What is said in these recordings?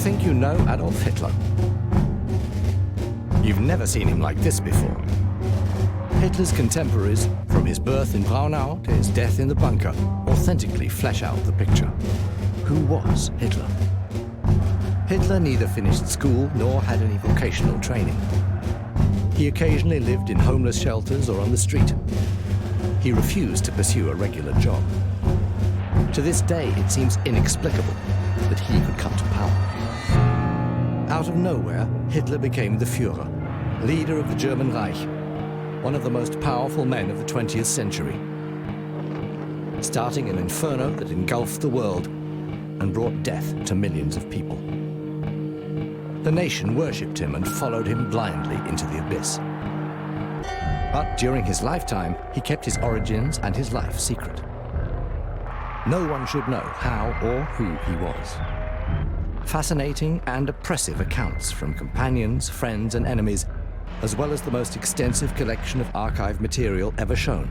think you know Adolf Hitler? You've never seen him like this before. Hitler's contemporaries, from his birth in Braunau to his death in the bunker, authentically flesh out the picture. Who was Hitler? Hitler neither finished school nor had any vocational training. He occasionally lived in homeless shelters or on the street. He refused to pursue a regular job. To this day, it seems inexplicable that he could come to power. Out of nowhere, Hitler became the Führer, leader of the German Reich, one of the most powerful men of the 20th century, starting an inferno that engulfed the world and brought death to millions of people. The nation worshipped him and followed him blindly into the abyss. But during his lifetime, he kept his origins and his life secret. No one should know how or who he was. Fascinating and oppressive accounts from companions, friends, and enemies, as well as the most extensive collection of archive material ever shown,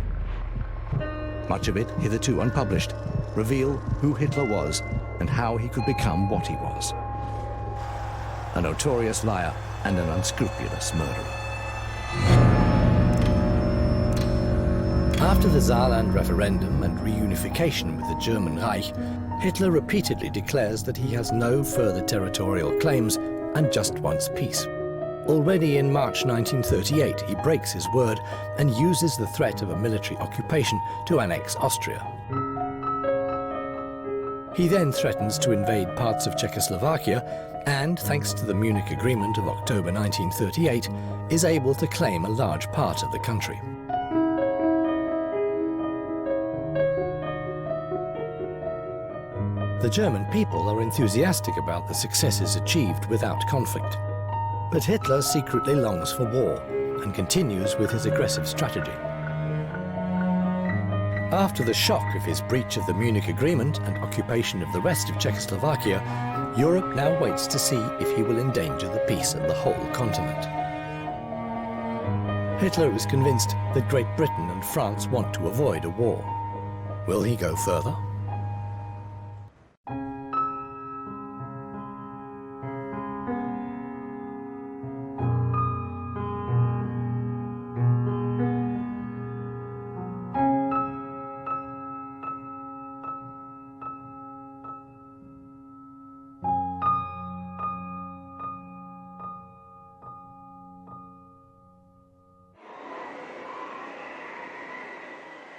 much of it hitherto unpublished, reveal who Hitler was and how he could become what he was: a notorious liar and an unscrupulous murderer. After the Saarland referendum and reunification with the German Reich, Hitler repeatedly declares that he has no further territorial claims and just wants peace. Already in March 1938, he breaks his word and uses the threat of a military occupation to annex Austria. He then threatens to invade parts of Czechoslovakia and, thanks to the Munich Agreement of October 1938, is able to claim a large part of the country. The German people are enthusiastic about the successes achieved without conflict. But Hitler secretly longs for war and continues with his aggressive strategy. After the shock of his breach of the Munich Agreement and occupation of the rest of Czechoslovakia, Europe now waits to see if he will endanger the peace of the whole continent. Hitler is convinced that Great Britain and France want to avoid a war. Will he go further?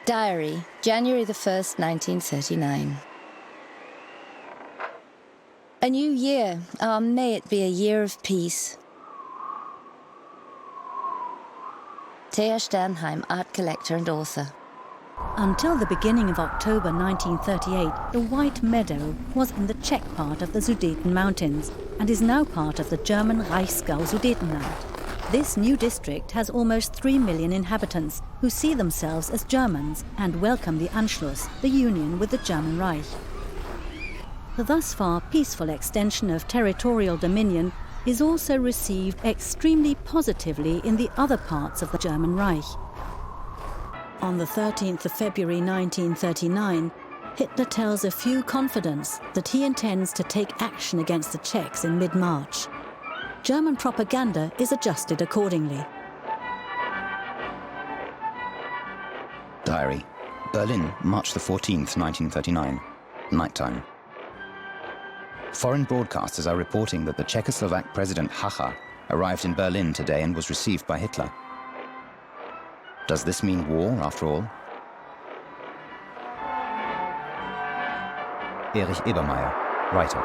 Diary, January the 1st, 1939. A new year. May it be a year of peace. Thea Sternheim, art collector and author. Until the beginning of October 1938, the White Meadow was in the Czech part of the Sudeten Mountains and is now part of the German Reichsgau Sudetenland. This new district has almost 3 million inhabitants who see themselves as Germans and welcome the Anschluss, the union with the German Reich. The thus far peaceful extension of territorial dominion is also received extremely positively in the other parts of the German Reich. On the 13th of February 1939, Hitler tells a few confidants that he intends to take action against the Czechs in mid-March. German propaganda is adjusted accordingly. Diary, Berlin, March the 14th, 1939, nighttime. Foreign broadcasters are reporting that the Czechoslovak President Hacha arrived in Berlin today and was received by Hitler. Does this mean war, after all? Erich Ebermeier, writer.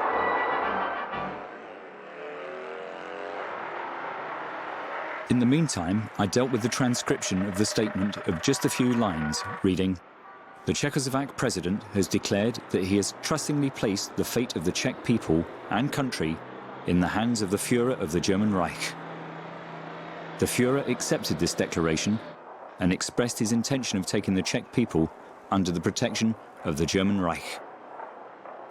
In the meantime, I dealt with the transcription of the statement of just a few lines, reading, "The Czechoslovak president has declared that he has trustingly placed the fate of the Czech people and country in the hands of the Führer of the German Reich. The Führer accepted this declaration and expressed his intention of taking the Czech people under the protection of the German Reich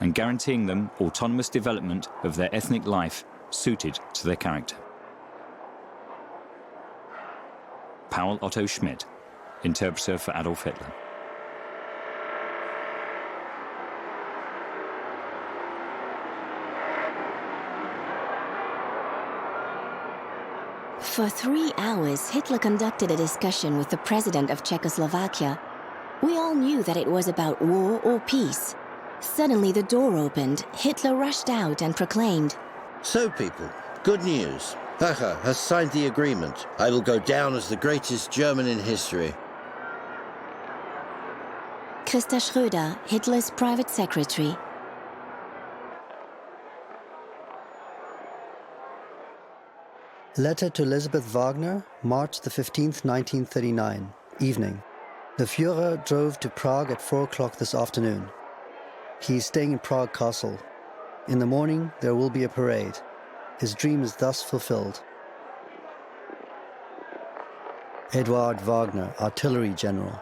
and guaranteeing them autonomous development of their ethnic life suited to their character." Paul Otto Schmidt, interpreter for Adolf Hitler. For 3 hours, Hitler conducted a discussion with the president of Czechoslovakia. We all knew that it was about war or peace. Suddenly the door opened, Hitler rushed out and proclaimed, "So people, good news. Hacha has signed the agreement. I will go down as the greatest German in history." Christa Schröder, Hitler's private secretary. Letter to Elizabeth Wagner, March the 15th, 1939, evening. The Führer drove to Prague at 4 o'clock this afternoon. He is staying in Prague Castle. In the morning, there will be a parade. His dream is thus fulfilled. Eduard Wagner, Artillery General.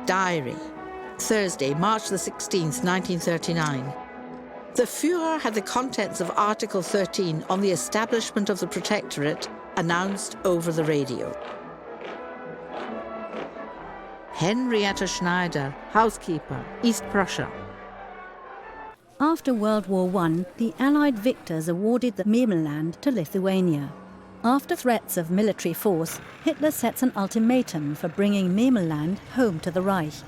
Diary. Thursday, March the 16th, 1939. The Führer had the contents of Article 13 on the establishment of the Protectorate announced over the radio. Henrietta Schneider, housekeeper, East Prussia. After World War I, the Allied victors awarded the Memel land to Lithuania. After threats of military force, Hitler sets an ultimatum for bringing Memel land home to the Reich.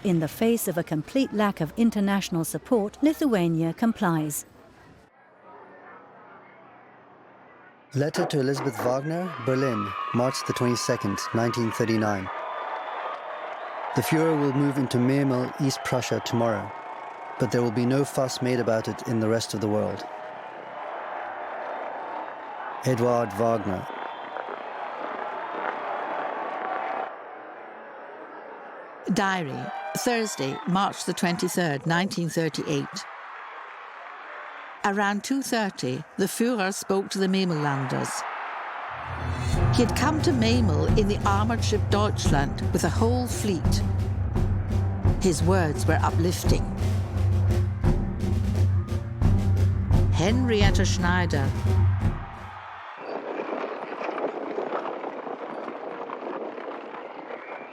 In the face of a complete lack of international support, Lithuania complies. Letter to Elizabeth Wagner, Berlin, March the 22nd, 1939. The Führer will move into Memel, East Prussia tomorrow, but there will be no fuss made about it in the rest of the world. Eduard Wagner. Diary. Thursday, March the 23rd, 1938. Around 2:30, the Führer spoke to the Memellanders. He had come to Memel in the armoured ship Deutschland with a whole fleet. His words were uplifting. Henrietta Schneider.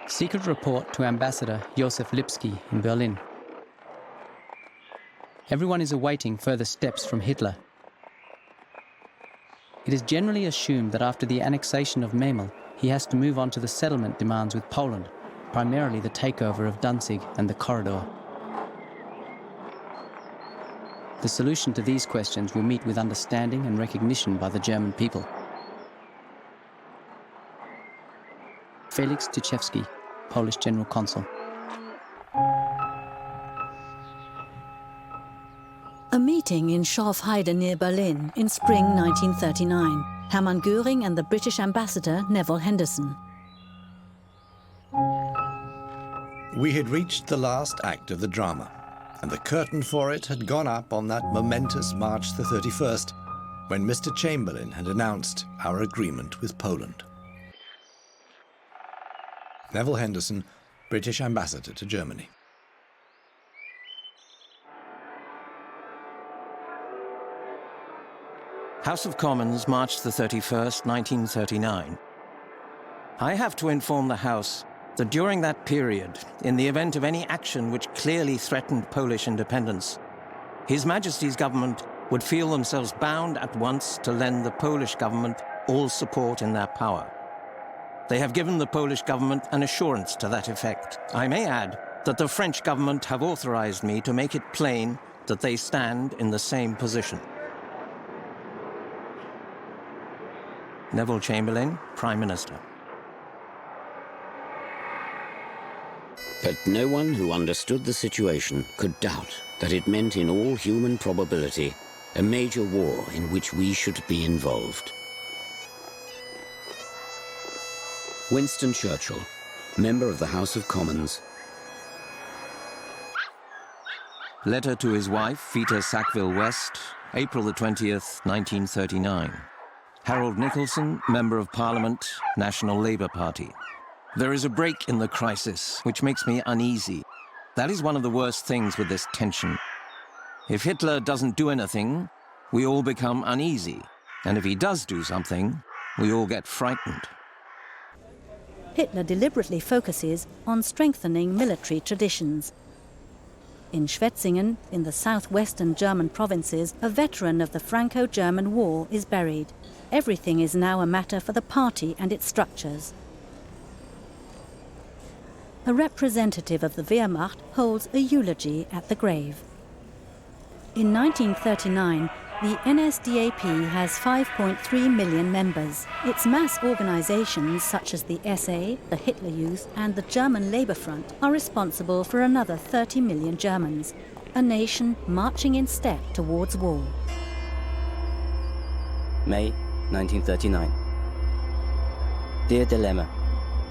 Secret report to Ambassador Josef Lipski in Berlin. Everyone is awaiting further steps from Hitler. It is generally assumed that after the annexation of Memel, he has to move on to the settlement demands with Poland, primarily the takeover of Danzig and the corridor. The solution to these questions will meet with understanding and recognition by the German people. Felix Tuchewski, Polish General Consul. A meeting in Schorfheide near Berlin in spring 1939. Hermann Göring and the British ambassador Neville Henderson. We had reached the last act of the drama, and the curtain for it had gone up on that momentous March the 31st, when Mr. Chamberlain had announced our agreement with Poland. Neville Henderson, British Ambassador to Germany. House of Commons, March the 31st, 1939. I have to inform the House that during that period, in the event of any action which clearly threatened Polish independence, His Majesty's government would feel themselves bound at once to lend the Polish government all support in their power. They have given the Polish government an assurance to that effect. I may add that the French government have authorized me to make it plain that they stand in the same position. Neville Chamberlain, Prime Minister. But no one who understood the situation could doubt that it meant in all human probability a major war in which we should be involved. Winston Churchill, member of the House of Commons. Letter to his wife, Vita Sackville-West, April the 20th, 1939. Harold Nicholson, Member of Parliament, National Labour Party. There is a break in the crisis, which makes me uneasy. That is one of the worst things with this tension. If Hitler doesn't do anything, we all become uneasy. And if he does do something, we all get frightened. Hitler deliberately focuses on strengthening military traditions. In Schwetzingen, in the southwestern German provinces, a veteran of the Franco-German War is buried. Everything is now a matter for the party and its structures. A representative of the Wehrmacht holds a eulogy at the grave. In 1939, the NSDAP has 5.3 million members. Its mass organizations such as the SA, the Hitler Youth and the German Labour Front are responsible for another 30 million Germans, a nation marching in step towards war. May 1939. Dear Dilemma,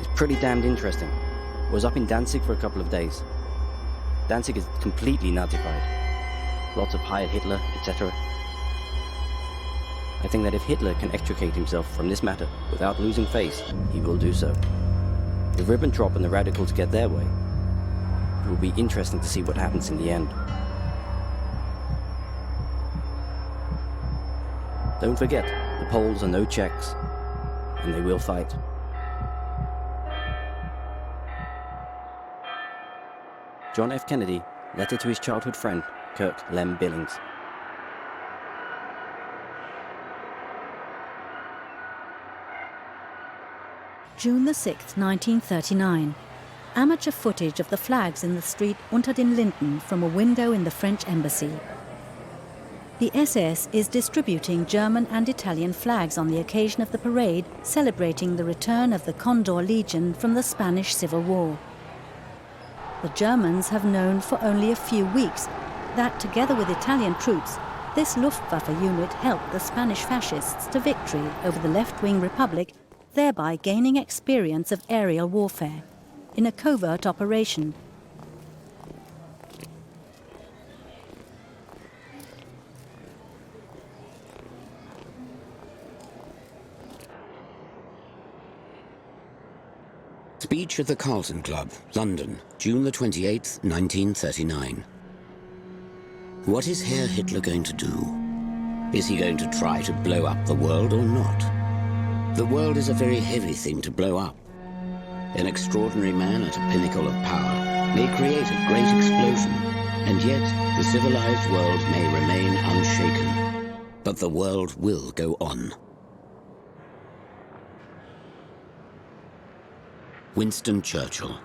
it's pretty damned interesting. I was up in Danzig for a couple of days. Danzig is completely Nazified. Lots of Heil Hitler, etc. I think that if Hitler can extricate himself from this matter without losing face, he will do so. If Ribbentrop and the radicals get their way, it will be interesting to see what happens in the end. Don't forget, the Poles are no Czechs, and they will fight. John F. Kennedy, letter to his childhood friend, Kirk Lem Billings. June the 6th, 1939. Amateur footage of the flags in the street Unter den Linden from a window in the French embassy. The SS is distributing German and Italian flags on the occasion of the parade celebrating the return of the Condor Legion from the Spanish Civil War. The Germans have known for only a few weeks that, together with Italian troops, this Luftwaffe unit helped the Spanish fascists to victory over the left-wing Republic, thereby gaining experience of aerial warfare in a covert operation. Speech at the Carlton Club, London, June the 28th, 1939. What is Herr Hitler going to do? Is he going to try to blow up the world or not? The world is a very heavy thing to blow up. An extraordinary man at a pinnacle of power may create a great explosion, and yet the civilized world may remain unshaken. But the world will go on. Winston Churchill.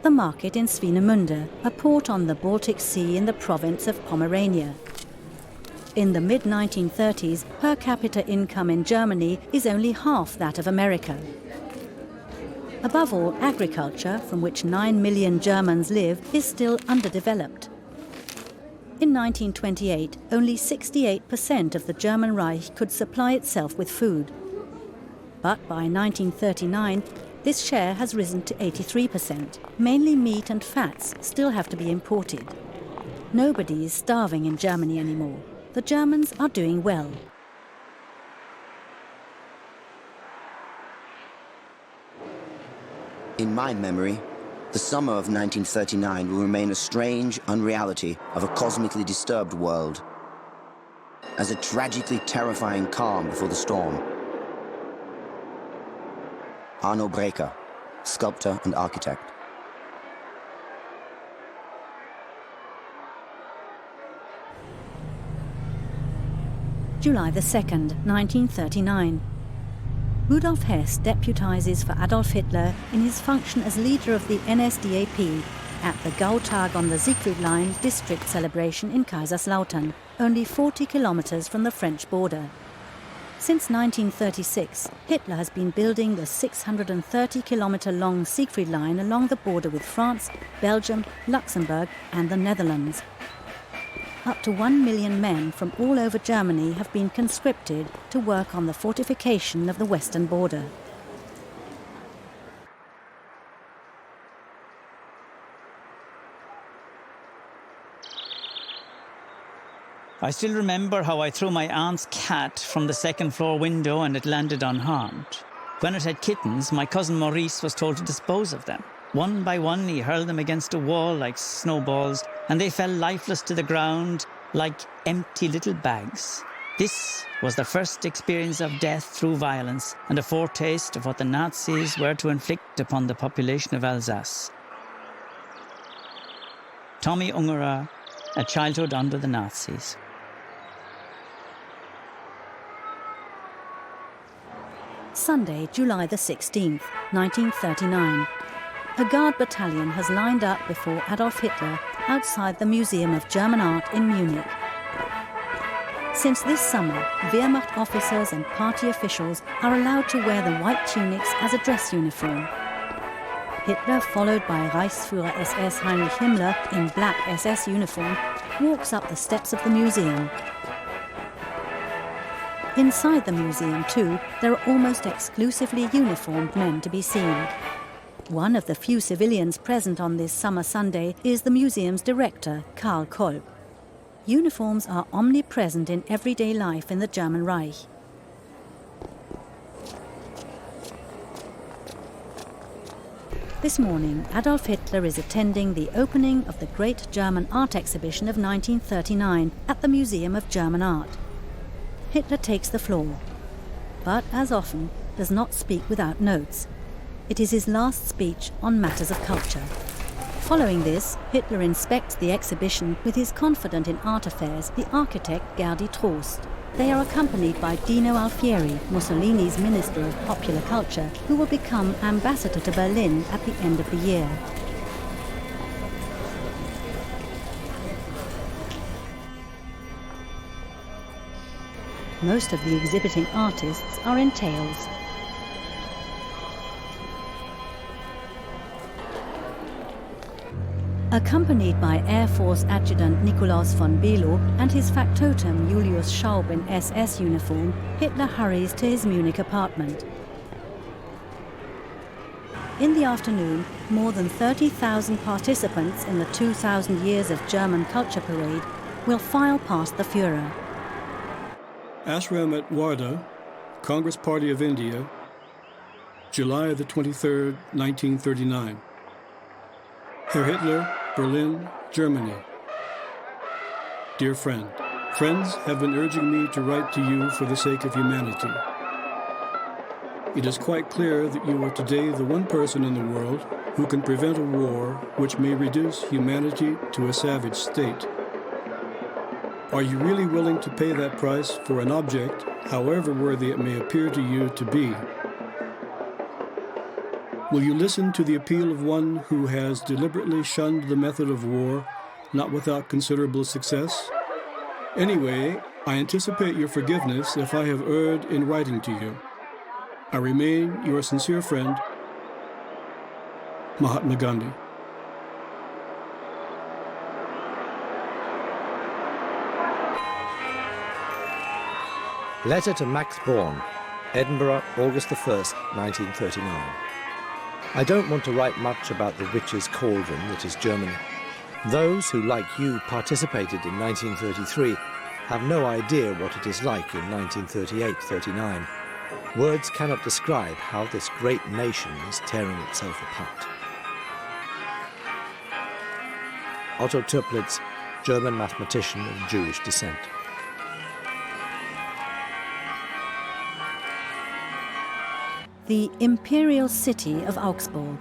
The market in Swinemünde, a port on the Baltic Sea in the province of Pomerania. In the mid-1930s, per capita income in Germany is only half that of America. Above all, agriculture, from which 9 million Germans live, is still underdeveloped. In 1928, only 68% of the German Reich could supply itself with food. But by 1939, this share has risen to 83%. Mainly meat and fats still have to be imported. Nobody is starving in Germany anymore. The Germans are doing well. In my memory, the summer of 1939 will remain a strange unreality of a cosmically disturbed world, as a tragically terrifying calm before the storm. Arno Breker, sculptor and architect. July the 2nd, 1939. Rudolf Hess deputizes for Adolf Hitler in his function as leader of the NSDAP at the Gautag on the Siegfried Line district celebration in Kaiserslautern, only 40 kilometers from the French border. Since 1936, Hitler has been building the 630-kilometer-long Siegfried Line along the border with France, Belgium, Luxembourg and the Netherlands. Up to 1 million men from all over Germany have been conscripted to work on the fortification of the western border. I still remember how I threw my aunt's cat from the second-floor window and it landed unharmed. When it had kittens, my cousin Maurice was told to dispose of them. One by one, he hurled them against a wall like snowballs, and they fell lifeless to the ground like empty little bags. This was the first experience of death through violence and a foretaste of what the Nazis were to inflict upon the population of Alsace. Tommy Ungerer, A Childhood Under the Nazis. Sunday, July the 16th, 1939. A Guard battalion has lined up before Adolf Hitler outside the Museum of German Art in Munich. Since this summer, Wehrmacht officers and party officials are allowed to wear the white tunics as a dress uniform. Hitler, followed by Reichsführer SS Heinrich Himmler in black SS uniform, walks up the steps of the museum. Inside the museum, too, there are almost exclusively uniformed men to be seen. One of the few civilians present on this summer Sunday is the museum's director, Karl Kolb. Uniforms are omnipresent in everyday life in the German Reich. This morning, Adolf Hitler is attending the opening of the Great German Art Exhibition of 1939 at the Museum of German Art. Hitler takes the floor, but, as often, does not speak without notes. It is his last speech on matters of culture. Following this, Hitler inspects the exhibition with his confidant in art affairs, the architect Gerdi Trost. They are accompanied by Dino Alfieri, Mussolini's Minister of Popular Culture, who will become ambassador to Berlin at the end of the year. Most of the exhibiting artists are in tails. Accompanied by Air Force Adjutant Nikolaus von Below and his factotum Julius Schaub in SS uniform, Hitler hurries to his Munich apartment. In the afternoon, more than 30,000 participants in the 2,000 Years of German Culture Parade will file past the Führer. Ashram at Warda, Congress Party of India, July the 23rd, 1939. Herr Hitler, Berlin, Germany. Dear friend, friends have been urging me to write to you for the sake of humanity. It is quite clear that you are today the one person in the world who can prevent a war which may reduce humanity to a savage state. Are you really willing to pay that price for an object, however worthy it may appear to you to be? Will you listen to the appeal of one who has deliberately shunned the method of war, not without considerable success? Anyway, I anticipate your forgiveness if I have erred in writing to you. I remain your sincere friend, Mahatma Gandhi. Letter to Max Born, Edinburgh, August the 1st, 1939. I don't want to write much about the witch's cauldron that is Germany. Those who, like you, participated in 1933 have no idea what it is like in 1938-39. Words cannot describe how this great nation is tearing itself apart. Otto Toeplitz, German mathematician of Jewish descent. The imperial city of Augsburg.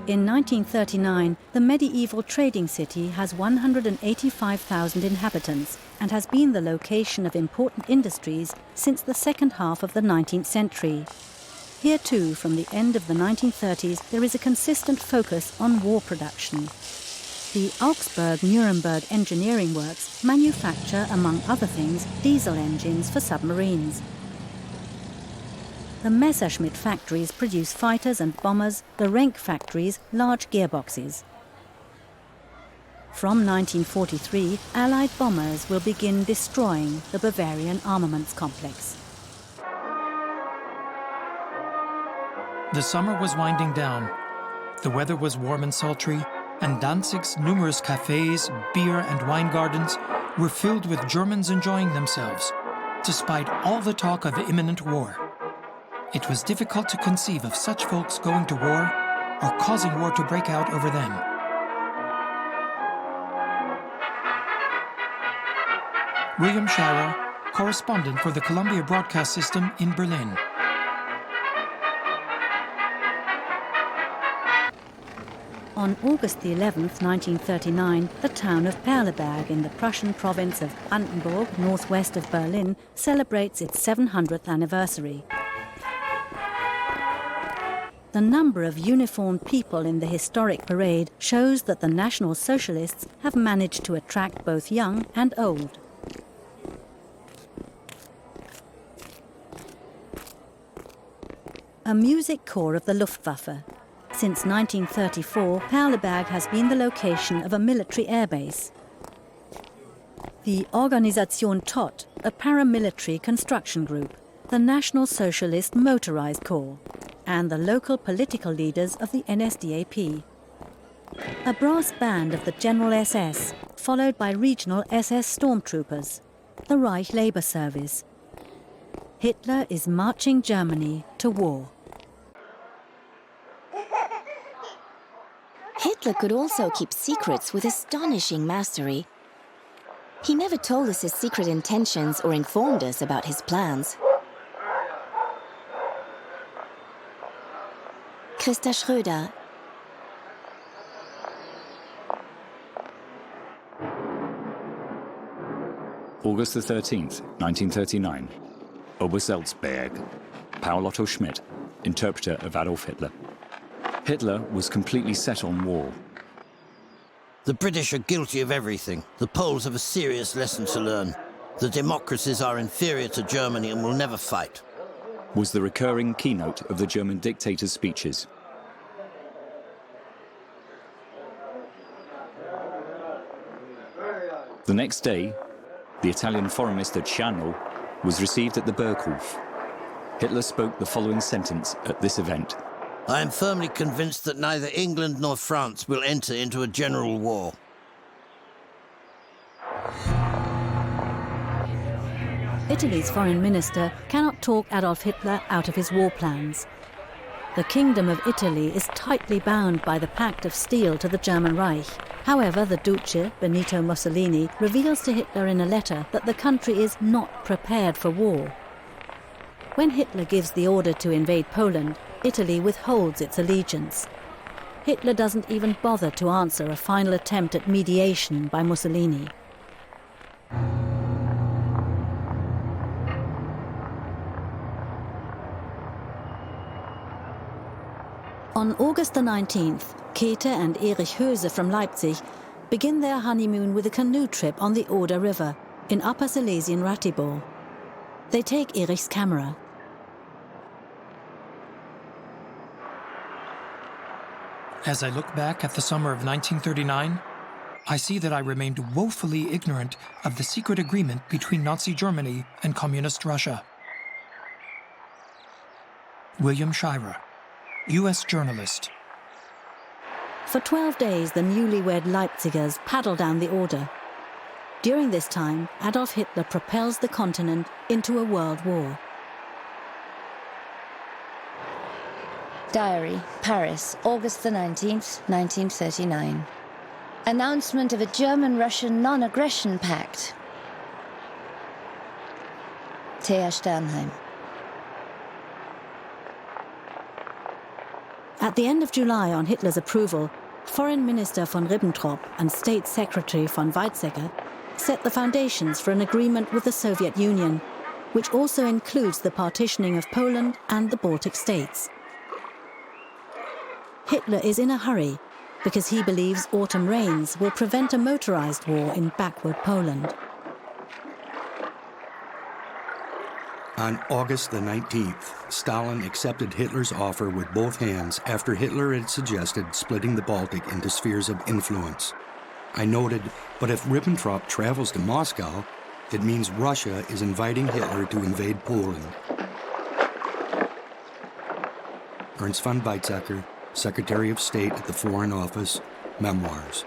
In 1939, the medieval trading city has 185,000 inhabitants and has been the location of important industries since the second half of the 19th century. Here too, from the end of the 1930s, there is a consistent focus on war production. The Augsburg-Nuremberg engineering works manufacture, among other things, diesel engines for submarines. The Messerschmitt factories produce fighters and bombers, the Renk factories large gearboxes. From 1943, Allied bombers will begin destroying the Bavarian armaments complex. The summer was winding down. The weather was warm and sultry, and Danzig's numerous cafes, beer and wine gardens were filled with Germans enjoying themselves, despite all the talk of imminent war. It was difficult to conceive of such folks going to war are causing war to break out over them. William Shirer, correspondent for the Columbia Broadcast System in Berlin. On August the 11th, 1939, the town of Perleberg in the Prussian province of Brandenburg, northwest of Berlin, celebrates its 700th anniversary. The number of uniformed people in the historic parade shows that the National Socialists have managed to attract both young and old. A music corps of the Luftwaffe. Since 1934, Perleberg has been the location of a military airbase. The Organisation Todt, a paramilitary construction group, the National Socialist Motorized Corps, and the local political leaders of the NSDAP. A brass band of the General SS, followed by regional SS stormtroopers, the Reich Labour Service. Hitler is marching Germany to war. Hitler could also keep secrets with astonishing mastery. He never told us his secret intentions or informed us about his plans. Christa Schröder. August the 13th, 1939. Obersalzberg. Paul Otto Schmidt, interpreter of Adolf Hitler. Hitler was completely set on war. The British are guilty of everything. The Poles have a serious lesson to learn. The democracies are inferior to Germany and will never fight. Was the recurring keynote of the German dictator's speeches. The next day, the Italian foreign minister Ciano was received at the Burghof. Hitler spoke the following sentence at this event. I am firmly convinced that neither England nor France will enter into a general war. Italy's foreign minister cannot talk Adolf Hitler out of his war plans. The Kingdom of Italy is tightly bound by the Pact of Steel to the German Reich. However, the Duce, Benito Mussolini, reveals to Hitler in a letter that the country is not prepared for war. When Hitler gives the order to invade Poland, Italy withholds its allegiance. Hitler doesn't even bother to answer a final attempt at mediation by Mussolini. On August the 19th, Käthe and Erich Höse from Leipzig begin their honeymoon with a canoe trip on the Oder River in Upper Silesian Ratibor. They take Erich's camera. As I look back at the summer of 1939, I see that I remained woefully ignorant of the secret agreement between Nazi Germany and Communist Russia. William Shirer, U.S. journalist. For 12 days, the newlywed Leipzigers paddle down the Oder. During this time, Adolf Hitler propels the continent into a world war. Diary, Paris, August the 19th, 1939. Announcement of a German-Russian non-aggression pact. Thea Sternheim. At the end of July, on Hitler's approval, Foreign Minister von Ribbentrop and State Secretary von Weizsäcker set the foundations for an agreement with the Soviet Union, which also includes the partitioning of Poland and the Baltic states. Hitler is in a hurry because he believes autumn rains will prevent a motorized war in backward Poland. On August the 19th, Stalin accepted Hitler's offer with both hands after Hitler had suggested splitting the Baltic into spheres of influence. I noted, but if Ribbentrop travels to Moscow, it means Russia is inviting Hitler to invade Poland. Ernst von Weizsäcker, Secretary of State at the Foreign Office, Memoirs.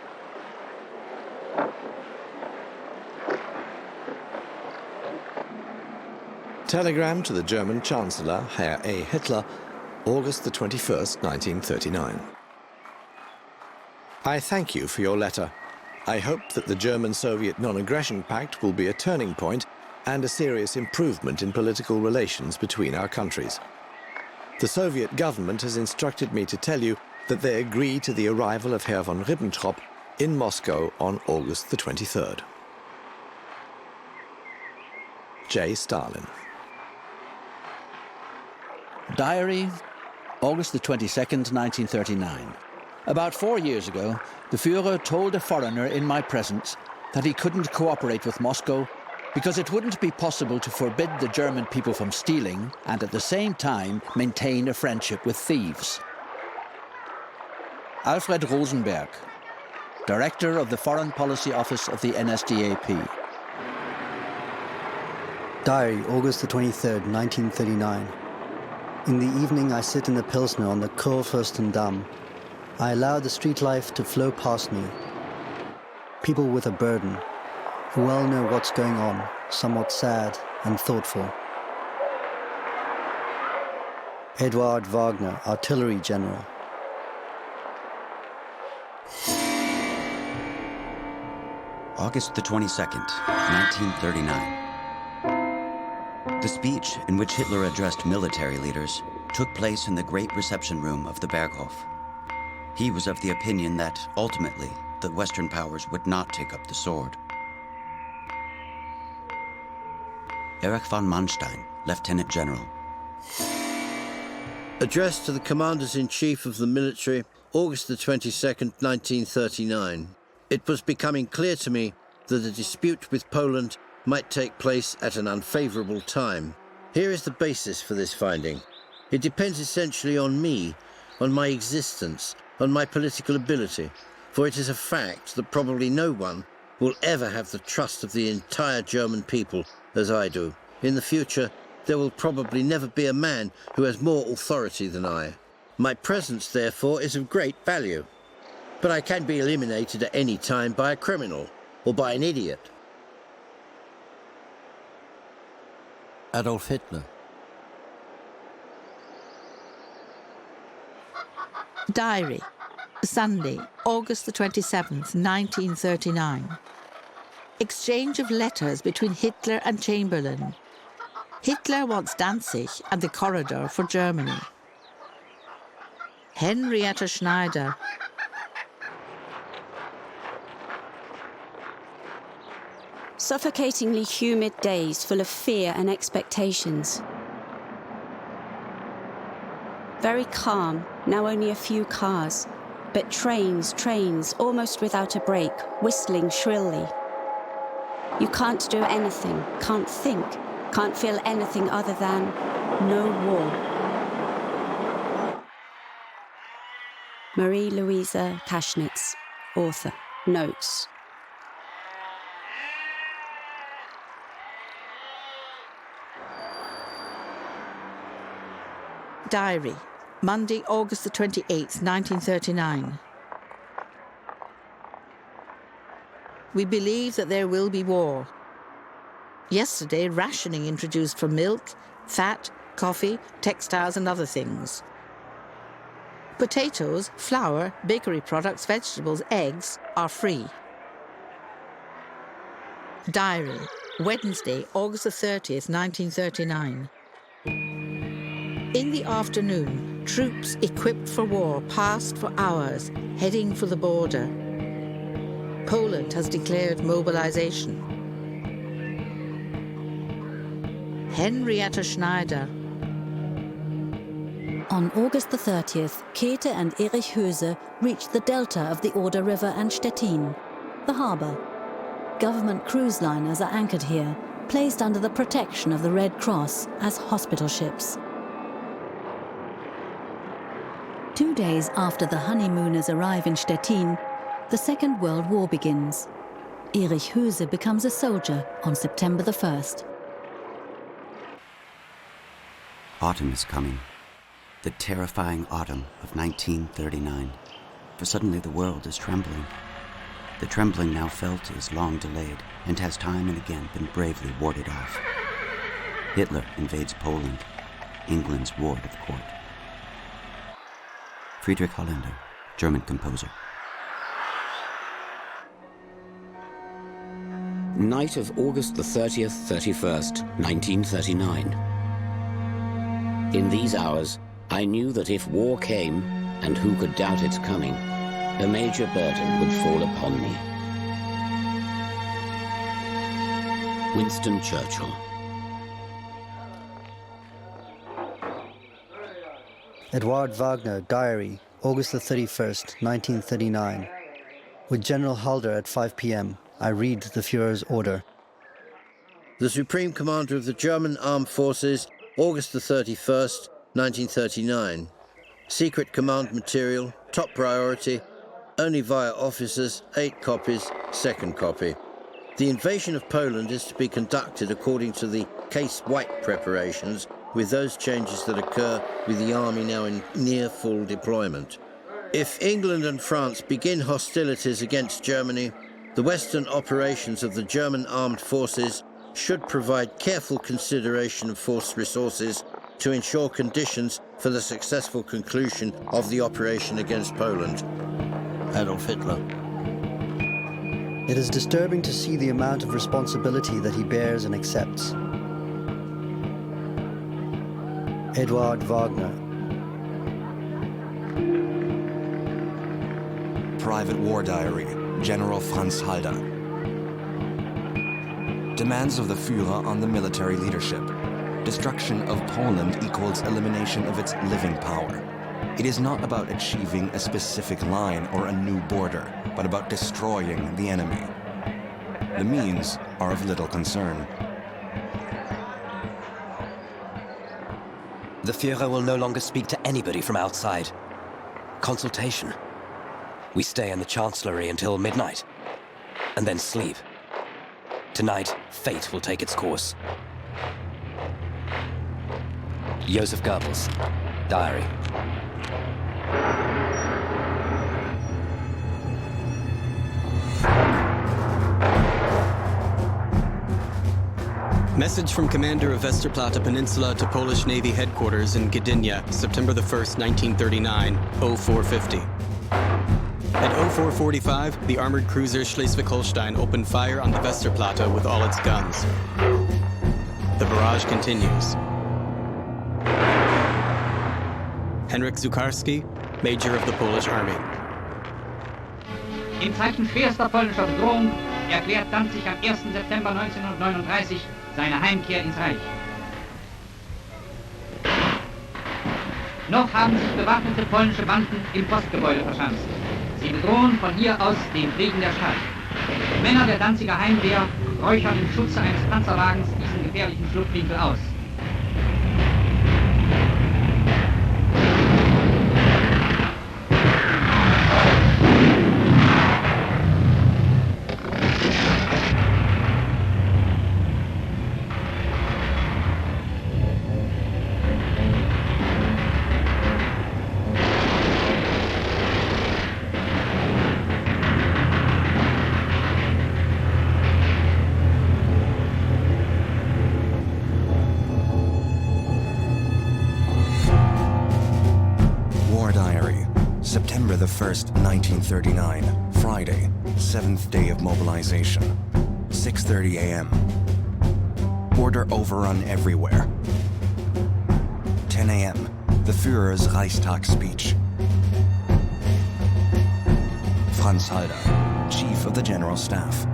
Telegram to the German Chancellor, Herr A. Hitler, August the 21st, 1939. I thank you for your letter. I hope that the German-Soviet non-aggression pact will be a turning point and a serious improvement in political relations between our countries. The Soviet government has instructed me to tell you that they agree to the arrival of Herr von Ribbentrop in Moscow on August the 23rd. J. Stalin. Diary, August the 22nd, 1939. About 4 years ago, the Führer told a foreigner in my presence that he couldn't cooperate with Moscow because it wouldn't be possible to forbid the German people from stealing and at the same time maintain a friendship with thieves. Alfred Rosenberg, Director of the Foreign Policy Office of the NSDAP. Diary, August the 23rd, 1939. In the evening, I sit in the Pilsner on the Kurfürstendamm. I allow the street life to flow past me. People with a burden, who well know what's going on, somewhat sad and thoughtful. Eduard Wagner, Artillery General. August the 22nd, 1939. The speech in which Hitler addressed military leaders took place in the great reception room of the Berghof. He was of the opinion that, ultimately, the Western powers would not take up the sword. Erich von Manstein, Lieutenant General. Addressed to the Commanders-in-Chief of the military, August the 22nd, 1939. It was becoming clear to me that a dispute with Poland might take place at an unfavorable time. Here is the basis for this finding. It depends essentially on me, on my existence, on my political ability, for it is a fact that probably no one will ever have the trust of the entire German people as I do. In the future, there will probably never be a man who has more authority than I. My presence, therefore, is of great value. But I can be eliminated at any time by a criminal or by an idiot. Adolf Hitler. Diary, Sunday, August the 27th, 1939. Exchange of letters between Hitler and Chamberlain. Hitler wants Danzig and the corridor for Germany. Henrietta Schneider. Suffocatingly humid days full of fear and expectations. Very calm, now only a few cars, but trains, almost without a break, whistling shrilly. You can't do anything, can't think, can't feel anything other than no war. Marie-Louise Kaschnitz, author, notes. Diary, Monday, August the 28th, 1939. We believe that there will be war. Yesterday, rationing introduced for milk, fat, coffee, textiles and other things. Potatoes, flour, bakery products, vegetables, eggs are free. Diary, Wednesday, August the 30th, 1939. In the afternoon, troops equipped for war passed for hours, heading for the border. Poland has declared mobilization. Henrietta Schneider. On August the 30th, Käthe and Erich Höse reached the delta of the Oder River and Stettin, the harbour. Government cruise liners are anchored here, placed under the protection of the Red Cross as hospital ships. 2 days after the honeymooners arrive in Stettin, the Second World War begins. Erich Höse becomes a soldier on September the 1st. Autumn is coming. The terrifying autumn of 1939. For suddenly the world is trembling. The trembling now felt is long delayed and has time and again been bravely warded off. Hitler invades Poland, England's ward of court. Friedrich Holländer, German composer. Night of August the 30th, 31st, 1939. In these hours, I knew that if war came, and who could doubt its coming, a major burden would fall upon me. Winston Churchill. Edward Wagner, Diary, August the 31st, 1939. With General Halder at 5 p.m., I read the Führer's order. The Supreme Commander of the German Armed Forces, August the 31st, 1939. Secret command material, top priority, only via officers, 8 copies, second copy. The invasion of Poland is to be conducted according to the Case White preparations, with those changes that occur with the army now in near full deployment. If England and France begin hostilities against Germany, the Western operations of the German armed forces should provide careful consideration of force resources to ensure conditions for the successful conclusion of the operation against Poland. Adolf Hitler. It is disturbing to see the amount of responsibility that he bears and accepts. Edward Wagner. Private War Diary, General Franz Halder. Demands of the Führer on the military leadership. Destruction of Poland equals elimination of its living power. It is not about achieving a specific line or a new border, but about destroying the enemy. The means are of little concern. The Führer will no longer speak to anybody from outside. Consultation. We stay in the Chancellery until midnight, and then sleep. Tonight, fate will take its course. Joseph Goebbels, Diary. Message from Commander of Westerplatte Peninsula to Polish Navy Headquarters in Gdynia, September the 1st, 1939, 0450. At 0445, the armored cruiser Schleswig-Holstein opened fire on the Westerplatte with all its guns. The barrage continues. Henryk Zukarski, Major of the Polish Army. In Zeiten schwerster polnischer Bedrohung erklärt Danzig am 1. September 1939 seine Heimkehr ins Reich. Noch haben sich bewaffnete polnische Banden im Postgebäude verschanzt. Sie bedrohen von hier aus den Frieden der Stadt. Männer der Danziger Heimwehr räuchern im Schutze eines Panzerwagens diesen gefährlichen Schlupfwinkel aus. September the 1st, 1939, Friday, 7th day of mobilization, 6:30 a.m. Border overrun everywhere. 10 a.m., the Führer's Reichstag speech. Franz Halder, Chief of the General Staff.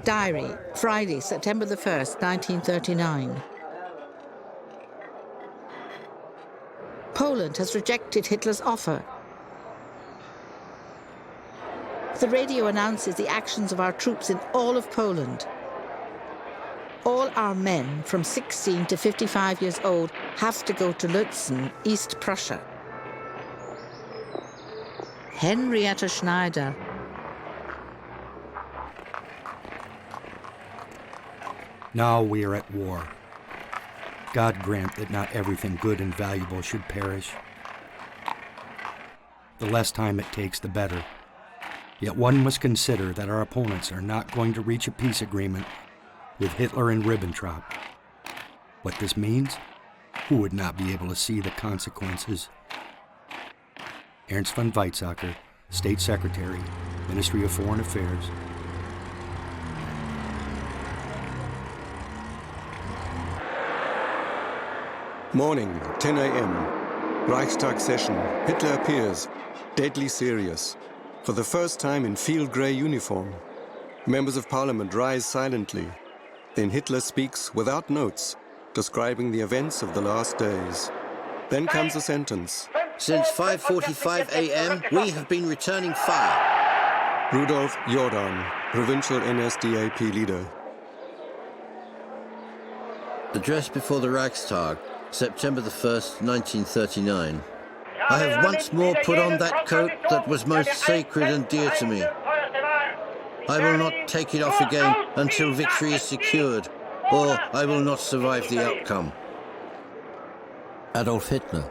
Diary, Friday, September the 1st, 1939. Poland has rejected Hitler's offer. The radio announces the actions of our troops in all of Poland. All our men from 16 to 55 years old have to go to Lützen, East Prussia. Henrietta Schneider. Now we are at war. God grant that not everything good and valuable should perish. The less time it takes, the better. Yet one must consider that our opponents are not going to reach a peace agreement with Hitler and Ribbentrop. What this means? Who would not be able to see the consequences? Ernst von Weizsäcker, State Secretary, Ministry of Foreign Affairs. Morning, 10 a.m. Reichstag session. Hitler appears, deadly serious. For the first time in field grey uniform. Members of Parliament rise silently. Then Hitler speaks without notes, describing the events of the last days. Then comes a sentence. Since 5:45 a.m., we have been returning fire. Rudolf Jordan, provincial NSDAP leader. Address before the Reichstag, September the 1st, 1939. I have once more put on that coat that was most sacred and dear to me. I will not take it off again until victory is secured, or I will not survive the outcome. Adolf Hitler.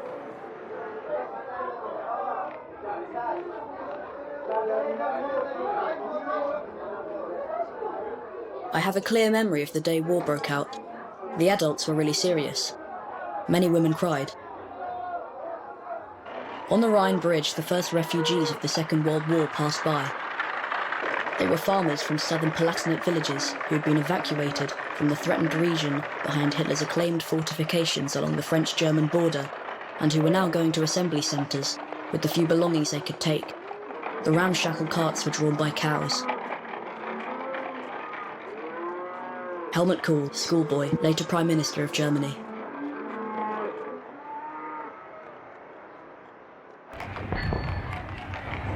I have a clear memory of the day war broke out. The adults were really serious. Many women cried. On the Rhine Bridge, the first refugees of the Second World War passed by. They were farmers from southern Palatinate villages who had been evacuated from the threatened region behind Hitler's acclaimed fortifications along the French-German border, and who were now going to assembly centres with the few belongings they could take. The ramshackle carts were drawn by cows. Helmut Kohl, schoolboy, later Prime Minister of Germany.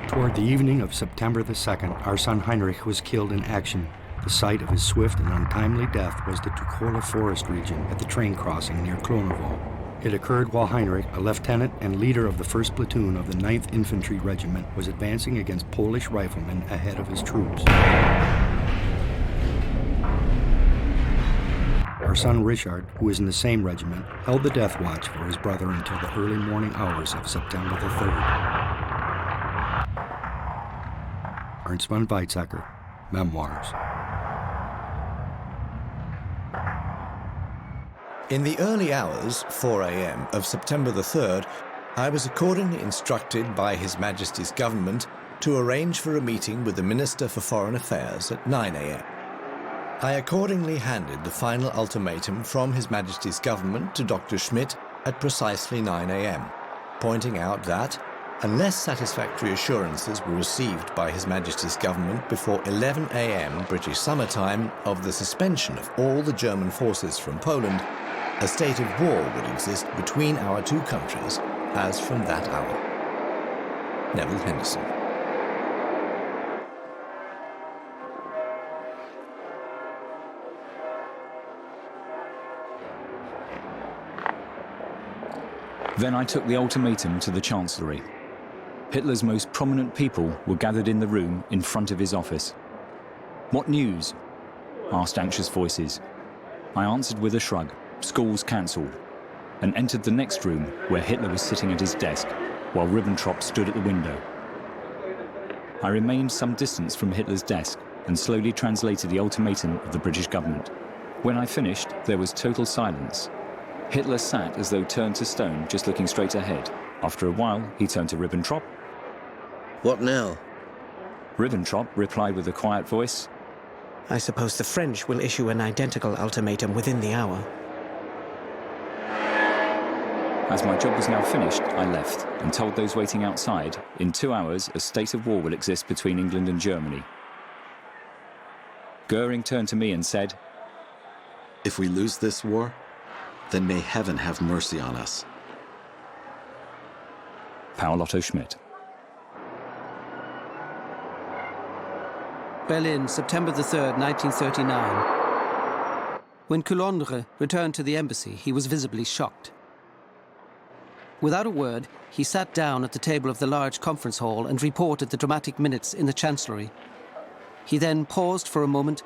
Toward the evening of September the 2nd, our son Heinrich was killed in action. The site of his swift and untimely death was the Tuchola forest region at the train crossing near Klonovo. It occurred while Heinrich, a lieutenant and leader of the 1st Platoon of the 9th Infantry Regiment, was advancing against Polish riflemen ahead of his troops. Our son Richard, who is in the same regiment, held the death watch for his brother until the early morning hours of September the 3rd. Ernst von Weizsäcker, Memoirs. In the early hours, 4 a.m., of September the 3rd, I was accordingly instructed by His Majesty's government to arrange for a meeting with the Minister for Foreign Affairs at 9 a.m. I accordingly handed the final ultimatum from His Majesty's government to Dr. Schmidt at precisely 9 a.m., pointing out that, unless satisfactory assurances were received by His Majesty's government before 11 a.m. British summer time of the suspension of all the German forces from Poland, a state of war would exist between our two countries as from that hour. Neville Henderson. Then I took the ultimatum to the Chancellery. Hitler's most prominent people were gathered in the room in front of his office. "What news?" asked anxious voices. I answered with a shrug, "Schools cancelled," and entered the next room where Hitler was sitting at his desk, while Ribbentrop stood at the window. I remained some distance from Hitler's desk and slowly translated the ultimatum of the British government. When I finished, there was total silence. Hitler sat as though turned to stone, just looking straight ahead. After a while, he turned to Ribbentrop. "What now?" Ribbentrop replied with a quiet voice, "I suppose the French will issue an identical ultimatum within the hour." As my job was now finished, I left and told those waiting outside, in 2 hours, a state of war will exist between England and Germany. Goering turned to me and said, "If we lose this war, then may heaven have mercy on us." Paul Otto Schmidt. Berlin, September the 3rd, 1939. When Coulondre returned to the embassy, he was visibly shocked. Without a word, he sat down at the table of the large conference hall and reported the dramatic minutes in the Chancellery. He then paused for a moment,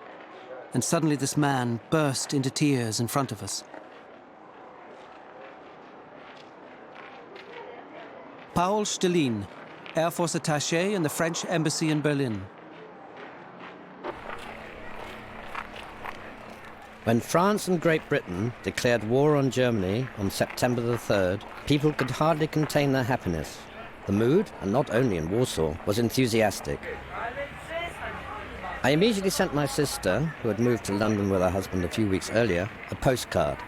and suddenly this man burst into tears in front of us. Paul Stelin, Air Force attaché in the French Embassy in Berlin. When France and Great Britain declared war on Germany on September the 3rd, people could hardly contain their happiness. The mood, and not only in Warsaw, was enthusiastic. I immediately sent my sister, who had moved to London with her husband a few weeks earlier, a postcard.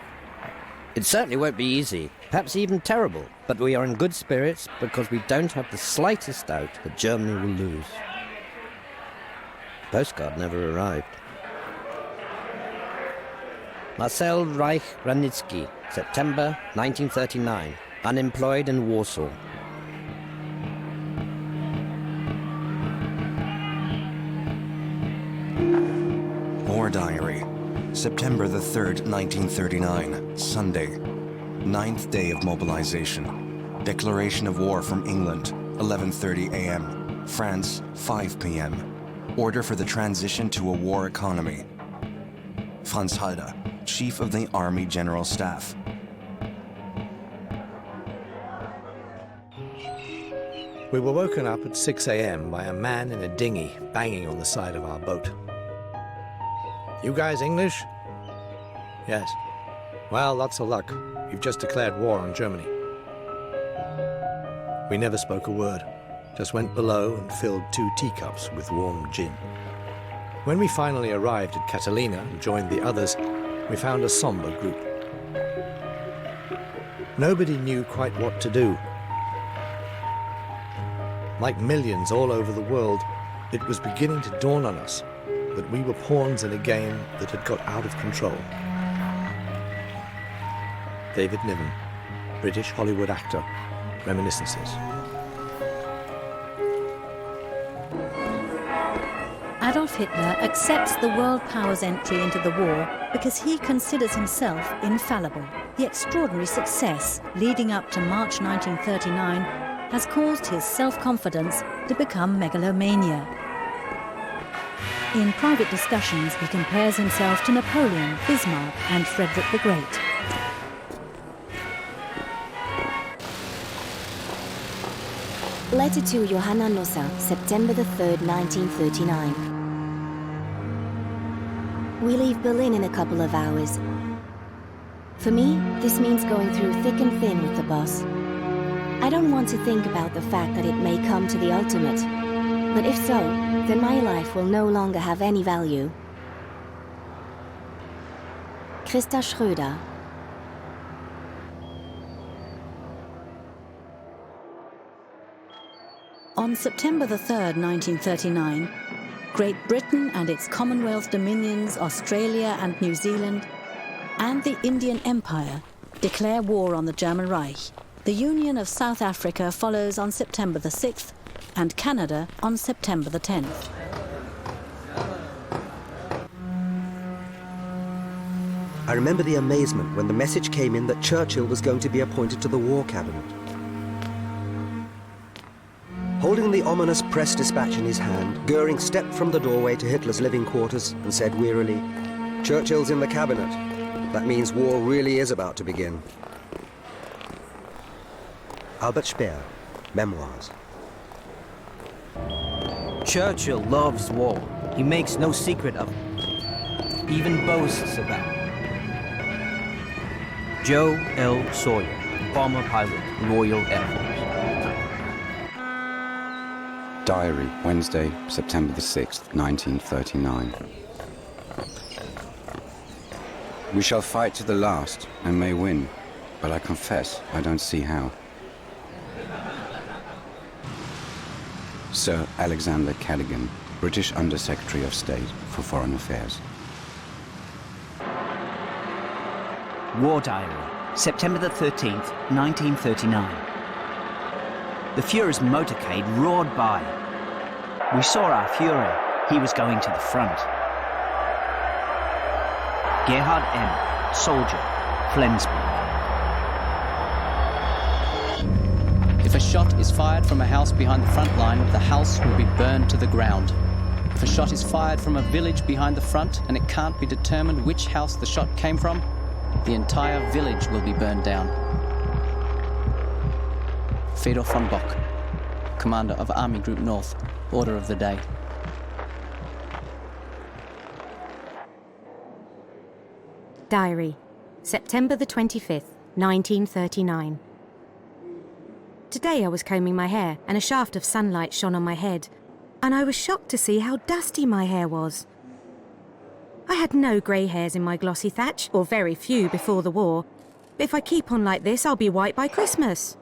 It certainly won't be easy, perhaps even terrible, but we are in good spirits because we don't have the slightest doubt that Germany will lose. The postcard never arrived. Marcel Reich Ranitsky, September 1939, unemployed in Warsaw. War Diary, September the 3rd, 1939, Sunday. 9th day of mobilization. Declaration of war from England, 11:30 a.m. France, 5 p.m. Order for the transition to a war economy. Franz Halder, Chief of the Army General Staff. We were woken up at 6 a.m. by a man in a dinghy banging on the side of our boat. You guys English? Yes. Well, lots of luck. You've just declared war on Germany. We never spoke a word, just went below and filled 2 teacups with warm gin. When we finally arrived at Catalina and joined the others, we found a somber group. Nobody knew quite what to do. Like millions all over the world, it was beginning to dawn on us that we were pawns in a game that had got out of control. David Niven, British Hollywood actor, Reminiscences. Adolf Hitler accepts the world power's entry into the war because he considers himself infallible. The extraordinary success leading up to March 1939 has caused his self-confidence to become megalomania. In private discussions, he compares himself to Napoleon, Bismarck, and Frederick the Great. Letter to Johanna Nossa, September the 3rd, 1939. We leave Berlin in a couple of hours. For me, this means going through thick and thin with the boss. I don't want to think about the fact that it may come to the ultimate. But if so, then my life will no longer have any value. Christa Schröder. On September the 3rd, 1939, Great Britain and its Commonwealth dominions, Australia and New Zealand, and the Indian Empire declare war on the German Reich. The Union of South Africa follows on September the 6th, and Canada on September the 10th. I remember the amazement when the message came in that Churchill was going to be appointed to the War Cabinet. Holding the ominous press dispatch in his hand, Goering stepped from the doorway to Hitler's living quarters and said wearily, "Churchill's in the cabinet. That means war really is about to begin." Albert Speer, Memoirs. Churchill loves war. He makes no secret of it. Even boasts about it. Joe L. Sawyer, bomber pilot, Royal Air Force. Diary, Wednesday, September the 6th, 1939. We shall fight to the last and may win, but I confess I don't see how. Sir Alexander Cadogan, British Under-Secretary of State for Foreign Affairs. War Diary, September the 13th, 1939. The Fuhrer's motorcade roared by. We saw our Fuhrer. He was going to the front. Gerhard M., soldier, Flensburg. If a shot is fired from a house behind the front line, the house will be burned to the ground. If a shot is fired from a village behind the front and it can't be determined which house the shot came from, the entire village will be burned down. Fedor von Bock, commander of Army Group North, order of the day. Diary, September the 25th, 1939. Today I was combing my hair and a shaft of sunlight shone on my head, and I was shocked to see how dusty my hair was. I had no grey hairs in my glossy thatch, or very few before the war. But if I keep on like this, I'll be white by Christmas.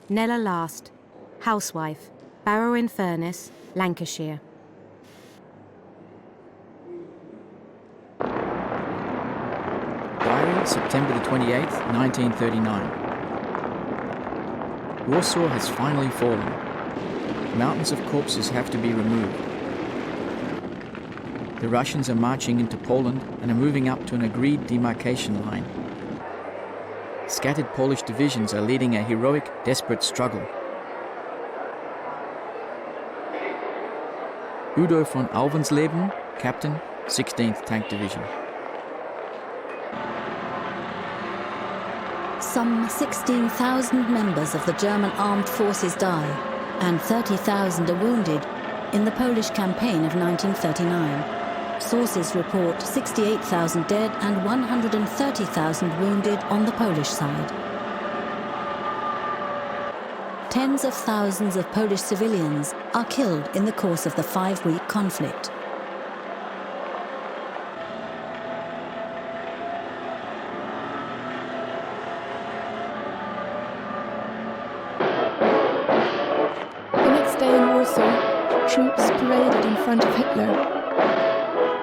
Nella Last, housewife, Barrow in Furness, Lancashire. Diary, September the 28th, 1939. Warsaw has finally fallen. Mountains of corpses have to be removed. The Russians are marching into Poland and are moving up to an agreed demarcation line. Scattered Polish divisions are leading a heroic, desperate struggle. Udo von Auvensleben, Captain, 16th Tank Division. Some 16,000 members of the German armed forces die, and 30,000 are wounded in the Polish campaign of 1939. Sources report 68,000 dead and 130,000 wounded on the Polish side. Tens of thousands of Polish civilians are killed in the course of the 5-week conflict. The next day in Warsaw, troops paraded in front of Hitler.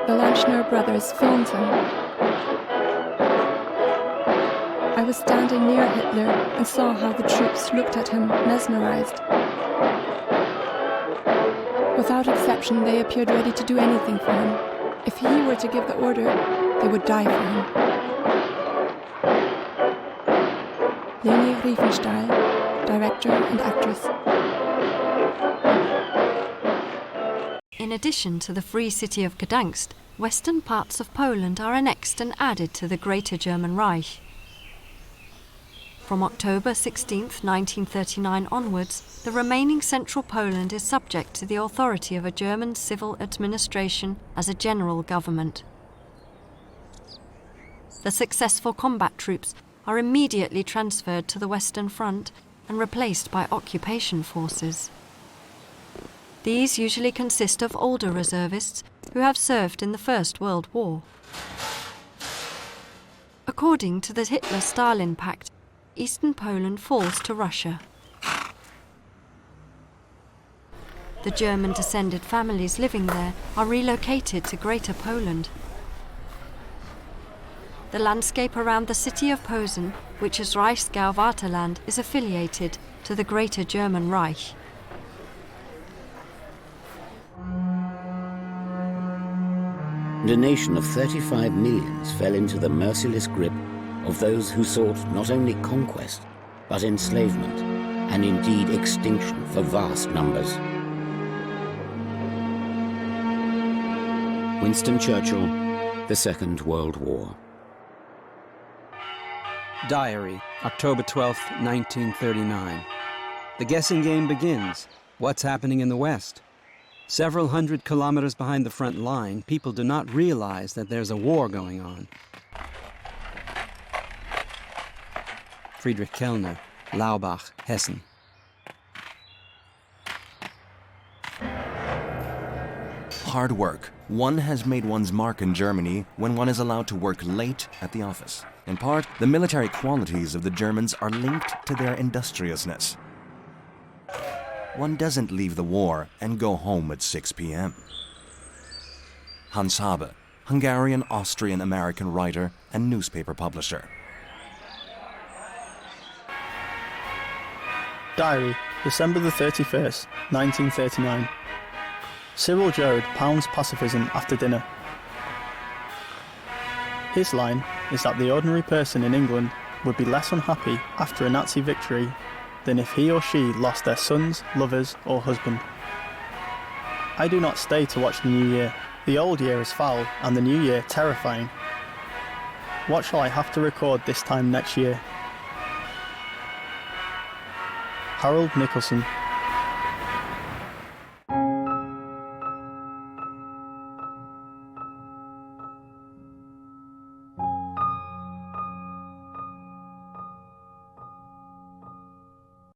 The Lanchner brothers filmed him. I was standing near Hitler and saw how the troops looked at him, mesmerized. Without exception, they appeared ready to do anything for him. If he were to give the order, they would die for him. Leni Riefenstahl, director and actress. In addition to the free city of Gdansk, western parts of Poland are annexed and added to the Greater German Reich. From October 16, 1939 onwards, the remaining central Poland is subject to the authority of a German civil administration as a general government. The successful combat troops are immediately transferred to the Western Front and replaced by occupation forces. These usually consist of older reservists who have served in the First World War. According to the Hitler-Stalin Pact, Eastern Poland falls to Russia. The German-descended families living there are relocated to Greater Poland. The landscape around the city of Posen, which is Reichsgau-Wartheland, is affiliated to the Greater German Reich. And a nation of 35 millions fell into the merciless grip of those who sought not only conquest, but enslavement, and indeed extinction for vast numbers. Winston Churchill, The Second World War. Diary, October 12th, 1939. The guessing game begins. What's happening in the West? Several hundred kilometers behind the front line, people do not realize that there's a war going on. Friedrich Kellner, Laubach, Hessen. Hard work. One has made one's mark in Germany when one is allowed to work late at the office. In part, the military qualities of the Germans are linked to their industriousness. One doesn't leave the war and go home at 6 p.m. Hans Habe, Hungarian-Austrian-American writer and newspaper publisher. Diary, December the 31st, 1939. Cyril Joad pounds pacifism after dinner. His line is that the ordinary person in England would be less unhappy after a Nazi victory than if he or she lost their sons, lovers, or husband. I do not stay to watch the new year. The old year is foul and the new year terrifying. What shall I have to record this time next year? Harold Nicholson.